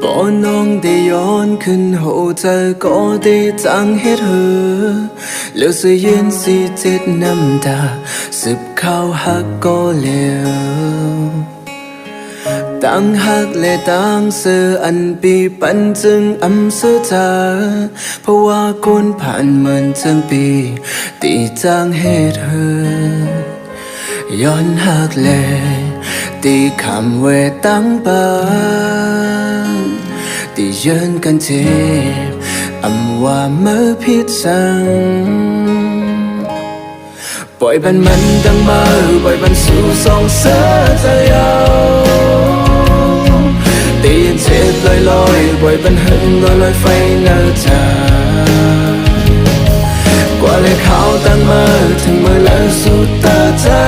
bỏ non đểย้อนขึ้นhậuใจก็ได้จังเฮ็ดเหลือเสียยืนสิเจ็ดน้ำตาสืบข้าวหักก็เหลวตั้งหักและตั้งเสืออันปีปันจึงอำเสือจาเพราะว่าคนผ่านมันจังปีตีจางเฮ็ดย้อนหักแลตีคำเวตั้งปานตีเยินกันเจ็บอำว่าเมื่อผิดสั่งปล่อยมันดังมาปล่อยมันสู่สองเสือจะยาวตีนเจ็บลอยปล่อยมันหึงลอยไฟเนื้อจากว่าเลยเขาตั้งมาถึงมือแล้วสุดตาจา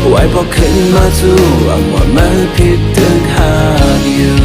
ไว้พอขึ้นมาจู่อังว่าไม่ผิดถึงหากอยู่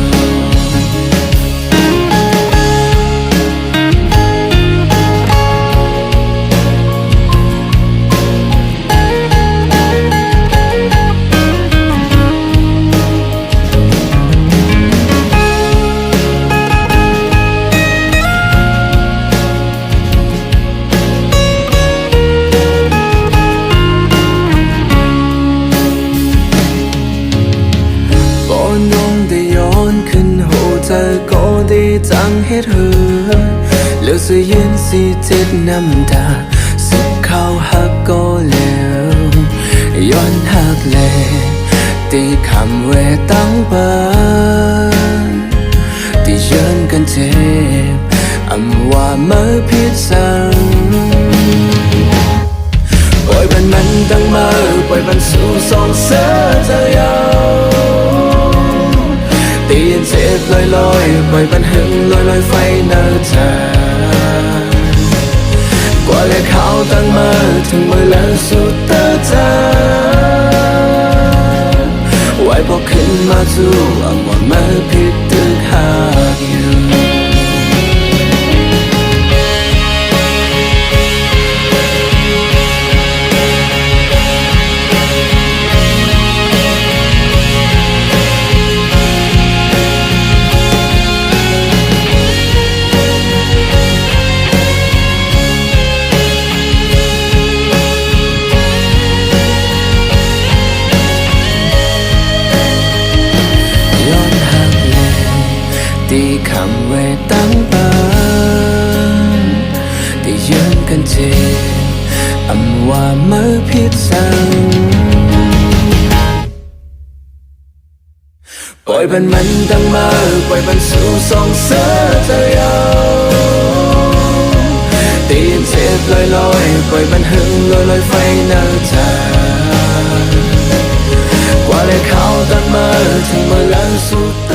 ก็ได้จังเฮ็ดเหลือเสียยืนสิเจ็ดน้ำตาสิบข้าวหักก็แล้วย้อนหักแลตีคำเวตั้งปานตีเยินกันเจ็บอำว่าเมื่อผิดสั่งปล่อยมันตั้งมาปล่อยมันสู่สองเสือจะยาวตีนเจ็บลอยปล่อยมันหึงลอยไฟเนื้อจากว่าเลยเขาตั้งมาถึงมือแล้วสุดตาจาไว้พอขึ้นมาจู่อังว่าไม่ผิดตึกหากอยู่ตีคำเวตั้งปานตีเยินกันเจ็บอำว่าเมื่อผิดสั่งปล่อยมันตั้งมาปล่อยมันสู่สองเสือจะยาวตีนเจ็บลอยปล่อยมันหึงลอยไฟเนื้อจากว่าเลยเขาตั้งมาถึงมือแล้วสุด